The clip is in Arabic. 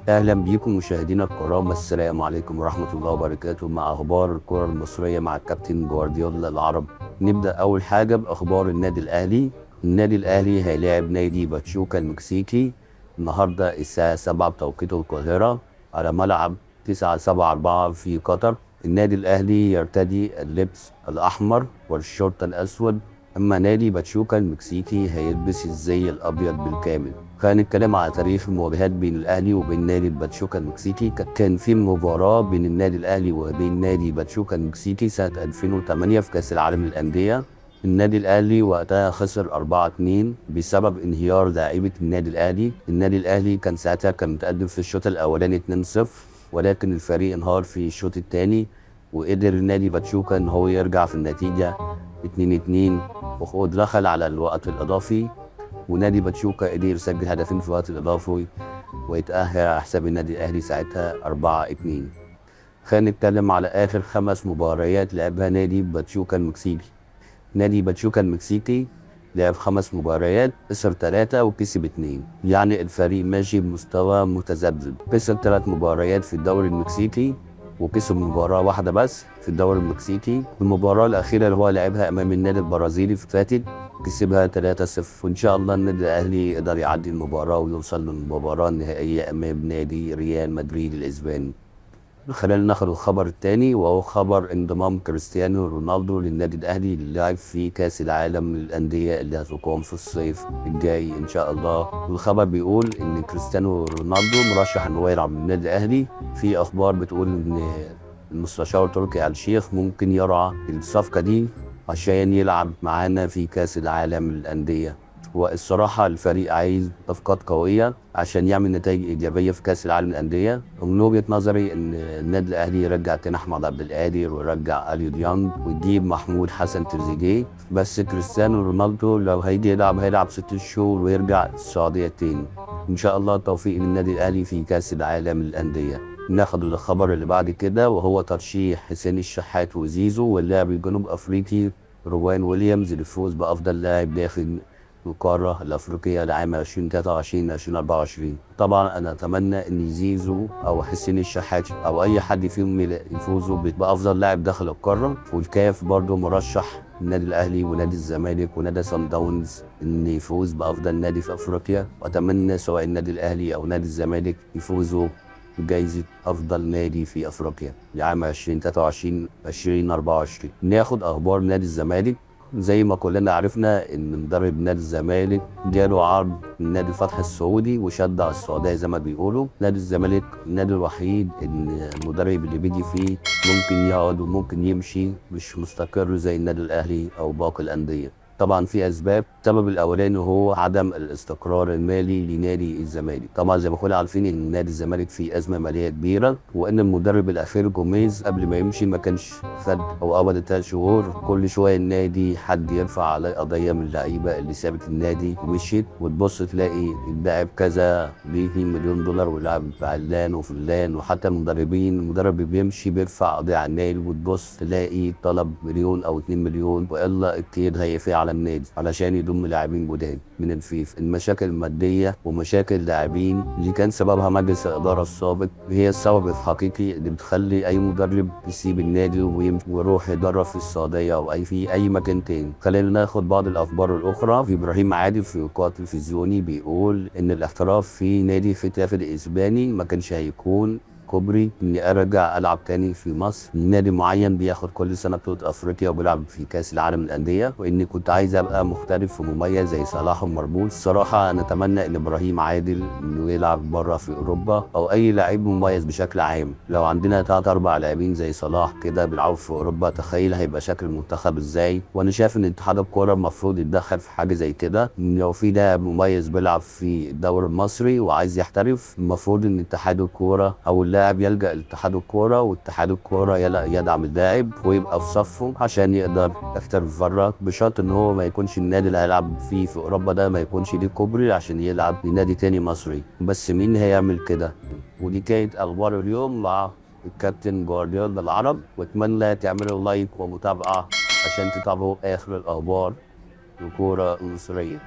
اهلا بيكم مشاهدينا الكرام، السلام عليكم ورحمه الله وبركاته مع اخبار الكره المصريه مع الكابتن جوارديولا العرب. نبدا اول حاجه باخبار النادي الاهلي. النادي الاهلي هيلاعب نادي باتشوكا المكسيكي النهارده الساعه 7 بتوقيت القاهره على ملعب 974 في قطر. النادي الاهلي يرتدي اللبس الاحمر والشورت الاسود، اما نادي باتشوكا المكسيكي هيلبس الزي الابيض بالكامل. خلينا نتكلم على تاريخ المواجهات بين الاهلي وبين نادي باتشوكا المكسيكي. كان في مباراه بين النادي الاهلي وبين نادي باتشوكا المكسيكي سنه 2008 في كاس العالم للانديه. النادي الاهلي وقتها خسر 4-2 بسبب انهيار لاعيبه النادي الاهلي. النادي الاهلي كان ساعتها متقدم في الشوط الاولاني 2-0، ولكن الفريق انهار في الشوط الثاني، وقدر نادي باتشوكا ان هو يرجع في النتيجه 2-2 ودخل على الوقت الاضافي، ونادي باتشوكا قدر يسجل هدفين في الوقت الاضافي ويتاهل على حساب النادي الاهلي ساعتها 4-2. خلينا نتكلم على اخر 5 مباريات لعبها نادي باتشوكا المكسيكي. نادي باتشوكا المكسيكي لعب 5 مباريات، خسر 3 وكسب 2، يعني الفريق ماشي بمستوى متذبذب. خسر 3 مباريات في الدوري المكسيكي وكسب مباراة واحدة بس في الدوري المكسيكي. المباراة الأخيرة اللي هو لعبها أمام النادي البرازيلي فاتت كسبها 3-0، وإن شاء الله النادي الأهلي يقدر يعدي المباراة ويوصل للمباراة النهائية أمام نادي ريال مدريد الإسباني. خلينا ناخد الخبر الثاني، وهو خبر انضمام كريستيانو رونالدو للنادي الاهلي للعب في كاس العالم للانديه اللي هتقام في الصيف الجاي ان شاء الله. الخبر بيقول ان كريستيانو رونالدو مرشح ان هو يلعب للنادي الاهلي. في اخبار بتقول ان المستشار تركي آل الشيخ ممكن يرعى الصفقه دي عشان يلعب معانا في كاس العالم للانديه. والصراحة الفريق عايز صفقات قوية عشان يعمل نتائج إيجابية في كأس العالم للأندية. ومن وجهة نظري إن النادي الأهلي يرجع تاني أحمد عبد القادر ويرجع أليو ديانج ويجيب محمود حسن تريزيجيه. بس كريستيانو رونالدو لو هيجي يلعب هيلعب 6 شهور ويرجع السعودية تاني. إن شاء الله توفيق للنادي الأهلي في كأس العالم للأندية. ناخد الخبر اللي بعد كده، وهو ترشيح حسين الشحات وزيزو واللاعب الجنوب أفريقي روان ويليامز للفوز بأفضل لاعب داخل القارة الأفريقية لعام 2023-2024. طبعا أنا أتمنى إن زيزو أو حسين الشحات أو أي حد فيهم يفوزوا بأفضل لاعب داخل القارة. والكاف برضو مرشح النادي الأهلي ونادي الزمالك ونادي صن داونز إن يفوز بأفضل نادي في أفريقيا، وأتمنى سواء النادي الأهلي أو نادي الزمالك يفوزوا بجائزة أفضل نادي في أفريقيا لعام 2023-2024. ناخد أخبار نادي الزمالك. زي ما كلنا عرفنا ان مدرب نادي الزمالك جاله عرض من نادي الفتح السعودي وشد على السعوديه زي ما بيقولوا. نادي الزمالك النادي الوحيد ان المدرب اللي بيجي فيه ممكن يقعد وممكن يمشي، مش مستقر زي النادي الاهلي او باقي الانديه. طبعا في اسباب. السبب الاولاني هو عدم الاستقرار المالي لنادي الزمالك. طبعا زي ما كلنا عارفين ان نادي الزمالك فيه ازمه ماليه كبيره، وان المدرب الاخير جوميز قبل ما يمشي ما كانش خد او قبض 3 شهور. كل شويه النادي حد يرفع عليه قضيه من اللعيبه اللي سابت النادي ومشيت، وتبص تلاقي اللاعب كذا ليه 2 مليون دولار ولاعب علان وفلان. وحتى المدربين، المدرب بيمشي بيرفع قضيه على النادي وتبص تلاقي طلب 1 أو 2 مليون، والا كتير هيفي على النادي علشان يضم لاعبين جداد من الفيف. المشاكل الماديه ومشاكل اللاعبين اللي كان سببها مجلس الاداره السابق هي السبب الحقيقي اللي بتخلي اي مدرب يسيب النادي ويروح يدرب في السعوديه او اي مكان تاني. خلينا ناخد بعض الاخبار الاخرى. في ابراهيم عادل في لقاء تلفزيوني بيقول ان الاحتراف في نادي فتاف الاسباني ما كانش هيكون كوبري اني ارجع العب تاني في مصر. نادي معين بياخد كل سنه بطوله افريقيا وبيلعب في كاس العالم للانديه، واني كنت عايز ابقى محترف ومميز زي صلاح ومرموش. الصراحه انا اتمنى ان ابراهيم عادل انه يلعب بره في اوروبا او اي لعيب مميز بشكل عام. لو عندنا 3 4 لاعبين زي صلاح كده بيلعبوا في اوروبا، تخيل هيبقى شكل المنتخب ازاي. وانا شايف ان اتحاد الكوره المفروض يتدخل في حاجه زي كده. إن لو في لاعب مميز بيلعب في الدوري المصري وعايز يحترف، المفروض ان اتحاد الكوره او اللاعب يلجأ لاتحاد الكوره، واتحاد الكوره يدعم اللاعب ويبقى في صفه عشان يقدر يحترف بره، بشرط ان هو ما يكونش النادي اللي هيلعب فيه في اوروبا ده ما يكونش ليه كوبري عشان يلعب لنادي تاني مصري. بس مين هيعمل كده؟ ودي كانت اخبار اليوم مع الكابتن جوارديولا العرب، واتمنى تعملوا لايك ومتابعه عشان تتابعوا اخر الاخبار الكوره المصريه.